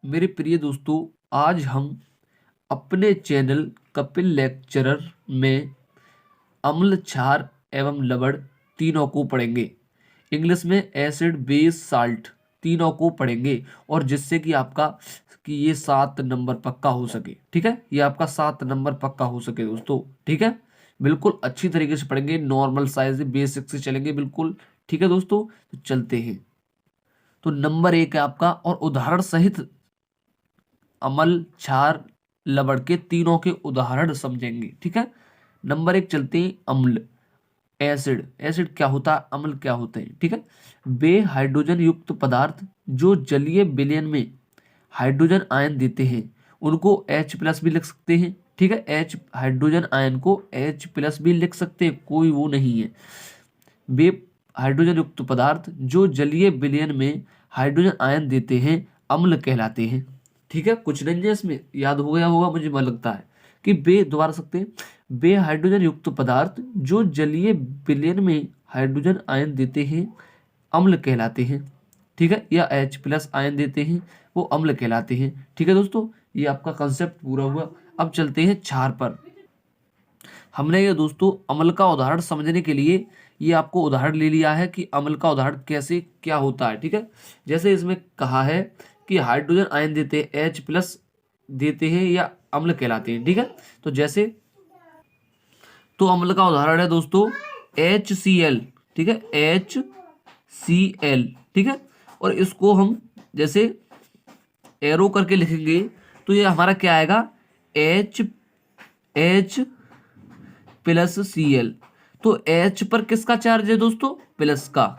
मेरे प्रिय दोस्तों, आज हम अपने चैनल कपिल लेक्चरर में अम्ल, क्षार एवं लवण तीनों को पढ़ेंगे। इंग्लिश में एसिड, बेस, साल्ट तीनों को पढ़ेंगे और जिससे कि आपका कि ये 7 नंबर पक्का हो सके। ठीक है, ये आपका 7 नंबर पक्का हो सके दोस्तों। ठीक है, बिल्कुल अच्छी तरीके से पढ़ेंगे, नॉर्मल साइज बेसिक से चलेंगे बिल्कुल। ठीक है दोस्तों, तो चलते हैं। तो नंबर 1 है आपका, और उदाहरण सहित अम्ल, क्षार, लवण के तीनों के उदाहरण समझेंगे। ठीक है, नंबर 1 चलते हैं। अम्ल, एसिड। एसिड क्या होता है, अम्ल क्या होते हैं। ठीक है, वे हाइड्रोजन युक्त पदार्थ जो जलीय विलयन में हाइड्रोजन आयन देते हैं उनको H+ भी लिख सकते हैं। ठीक है, H हाइड्रोजन आयन को H+ भी लिख सकते हैं, कोई वो नहीं है। वे हाइड्रोजन युक्त पदार्थ जो जलीय विलयन में हाइड्रोजन आयन देते हैं अम्ल कहलाते हैं। ठीक है, कुछ नहीं है इसमें, याद हो गया होगा मुझे मन लगता है कि वे, दोबारा सकते हैं, वे हाइड्रोजन युक्त पदार्थ जो जलीय विलयन में हाइड्रोजन आयन देते हैं अम्ल कहलाते हैं। ठीक है, या H+ आयन देते हैं वो अम्ल कहलाते हैं। ठीक है दोस्तों, ये आपका कंसेप्ट पूरा हुआ। अब चलते हैं क्षार पर। हमने ये दोस्तों अम्ल का उदाहरण समझने के लिए ये आपको उदाहरण ले लिया है कि अम्ल का उदाहरण कैसे क्या होता है। ठीक है, जैसे इसमें कहा है कि हाइड्रोजन आयन देते हैं, H+ देते हैं या अम्ल कहलाते हैं। ठीक है, तो जैसे तो अम्ल का उदाहरण है दोस्तों HCl। ठीक है, HCl। ठीक है, और इसको हम जैसे एरो करके लिखेंगे तो ये हमारा क्या आएगा, H+Cl। तो H पर किसका चार्ज है दोस्तों, प्लस का,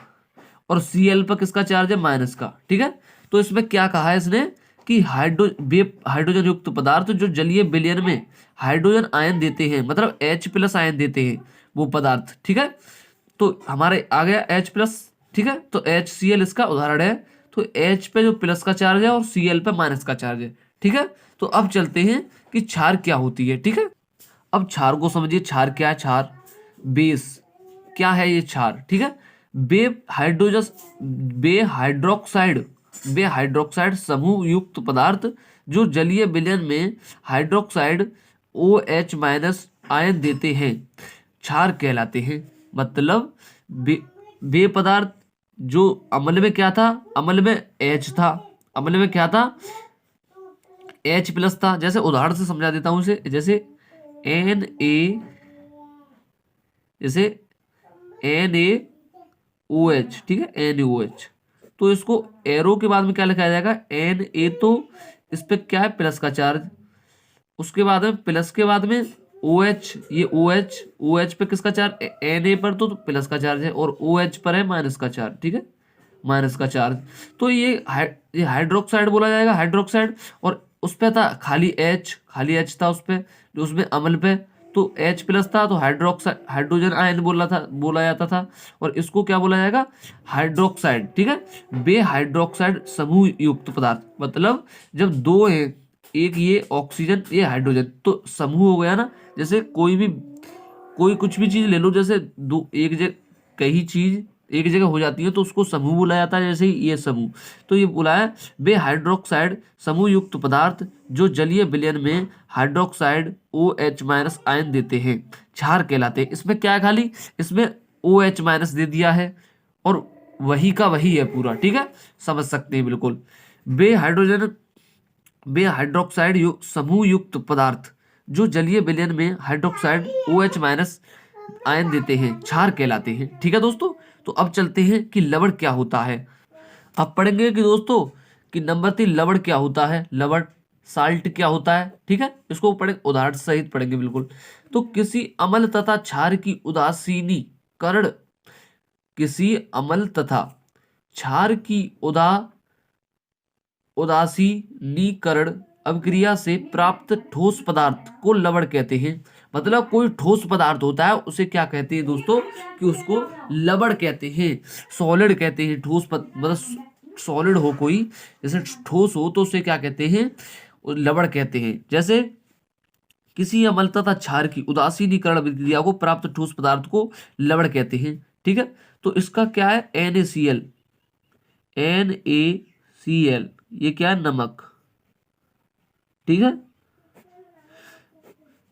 और Cl पर किसका चार्ज है, माइनस का। ठीक है, तो इसमें क्या कहा है इसने कि हाइड्रोजन युक्त पदार्थ जो जलीय विलयन में हाइड्रोजन आयन देते हैं, मतलब H+ आयन देते हैं वो पदार्थ। ठीक है, तो हमारे आ गया H+। ठीक है, तो HCl इसका उदाहरण है। तो H पे जो प्लस का चार्ज है और Cl पे माइनस का चार्ज है। ठीक है, तो अब चलते हैं कि क्षार क्या होती है। ठीक है, अब क्षार को समझिए। क्षार क्या है, क्षार बेस क्या है ये क्षार। ठीक है, बे हाइड्रोजन बे हाइड्रोक्साइड समूह युक्त पदार्थ जो जलीय विलयन में हाइड्रोक्साइड OH- आयन देते हैं क्षार कहलाते हैं। मतलब बे पदार्थ जो अम्ल में क्या था, अम्ल में H था, अम्ल में क्या था, H+ था। जैसे उदाहरण से समझा देता हूं इसे, जैसे Na, जैसे NaOH। ठीक है, NaOH, तो इसको एरो के बाद में क्या लिखा जाएगा, Na। तो इस पे क्या है, प्लस का चार्ज, उसके बाद में प्लस के बाद में OH, ये OH पे किसका चार्ज, Na पर तो प्लस का चार्ज है, और OH पर है माइनस का चार्ज। ठीक है, माइनस का चार्ज। तो ये हाइड्रोक्साइड बोला जाएगा, हाइड्रोक्साइड। और उस पे था खाली H था उस पे, जो उसमें अम्ल पे तो H+ था, तो हाइड्रोक्साइड हाइड्रोजन आयन बोला जाता था। और इसको क्या बोला जाएगा, हाइड्रोक्साइड। ठीक है, बे हाइड्रोक्साइड समूह युक्त पदार्थ, मतलब जब दो हैं, एक ये ऑक्सीजन ये हाइड्रोजन, तो समूह हो गया ना। जैसे कोई कुछ भी चीज ले लो, जैसे दो एक जगह कई चीज एक जगह हो जाती है तो उसको समूह बोला जाता है। जैसे ही ये समूह, तो ये बोला है वे हाइड्रोक्साइड समूह युक्त पदार्थ जो जलीय विलयन में हाइड्रोक्साइड OH- आयन देते हैं क्षार कहलाते हैं। इसमें क्या है, खाली इसमें OH- दे दिया है और वही का वही है पूरा। ठीक है, समझ सकते हैं बिल्कुल। वे हाइड्रोक्साइड समूह युक्त पदार्थ जो जलीय विलयन में हाइड्रोक्साइड OH- आयन देते हैं क्षार कहलाते हैं। ठीक है दोस्तों, तो अब चलते हैं कि लवण क्या होता है। अब पढ़ेंगे कि दोस्तों कि नंबर 3 लवण क्या होता है, लवण साल्ट क्या होता है। ठीक है, इसको पढ़ेंगे, उदाहरण सहित पढ़ेंगे बिल्कुल। तो किसी अम्ल तथा क्षार की उदासीनीकरण, किसी अम्ल तथा क्षार की उदासीनीकरण अभिक्रिया से प्राप्त ठोस पदार्थ को लवण कहते हैं। मतलब कोई ठोस पदार्थ होता है उसे क्या कहते हैं दोस्तों, कि उसको लवण कहते हैं, सॉलिड कहते हैं। मतलब सॉलिड हो कोई, जैसे ठोस हो तो उसे क्या कहते हैं, लवण कहते हैं। जैसे किसी अम्ल तथा क्षार की उदासीनीकरण अभिक्रिया को प्राप्त ठोस पदार्थ को लवण कहते हैं। ठीक है, तो इसका क्या है, NaCl। ये क्या है, नमक। ठीक है,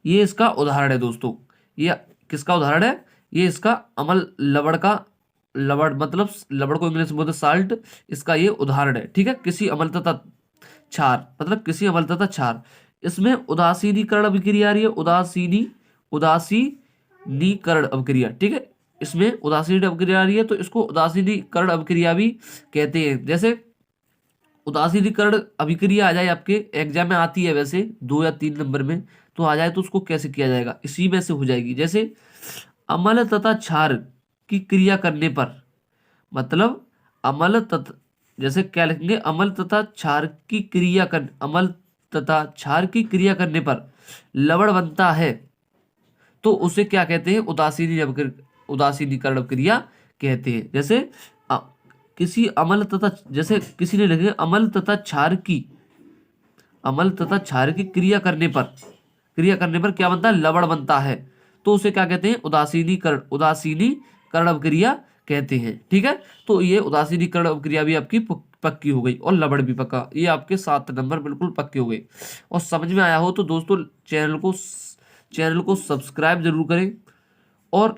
ये इसका उदाहरण है दोस्तों। ये किसका उदाहरण है? ये इसका अमल लवड़ का, लवड़ मतलब लवड़ को इंग्लिश में बोलते साल्ट, इसका ये उदाहरण है। ठीक है, किसी अमल तथा क्षार मतलब किसी अमल तथा क्षार, इसमें उदासीनीकरण अभिक्रिया आ रही है, उदासीनीकरण अभिक्रिया। ठीक है, इसमें उदासीन अभिक्रिया आ रही है तो इसको उदासीनीकरण अभिक्रिया भी कहते हैं। जैसे उदासीनीकरण अभिक्रिया आ जाए आपके एग्जाम में आती है वैसे 2 या 3 नंबर में, तो आ जाए तो उसको कैसे किया जाएगा, इसी में से हो जाएगी। जैसे अम्ल तथा क्षार की क्रिया करने पर, मतलब अम्ल तथा, जैसे क्या लिखेंगे, अम्ल तथा क्षार की क्रिया कर, अम्ल तथा क्षार की क्रिया करने पर लवण बनता है तो उसे क्या कहते हैं? उदासीनीकरण अभिक्रिया कहते हैं। जैसे अ, किसी अम्ल तथा, जैसे किसी ने लिखे अम्ल तथा क्षार की, अम्ल तथा क्षार की क्रिया करने पर क्या बनता है? लवण बनता है, तो उसे क्या कहते हैं? उदासीनीकरण अभिक्रिया कहते हैं। ठीक है, तो ये उदासीनीकरण अभिक्रिया भी आपकी पक्की हो गई और लवण भी पक्का। ये आपके 7 नंबर बिल्कुल पक्के हो गए। और समझ में आया हो तो दोस्तों चैनल को सब्सक्राइब जरूर करें और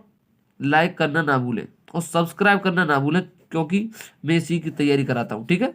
लाइक करना ना भूलें और सब्सक्राइब करना ना भूलें, क्योंकि मैं इसी की तैयारी कराता हूँ। ठीक है।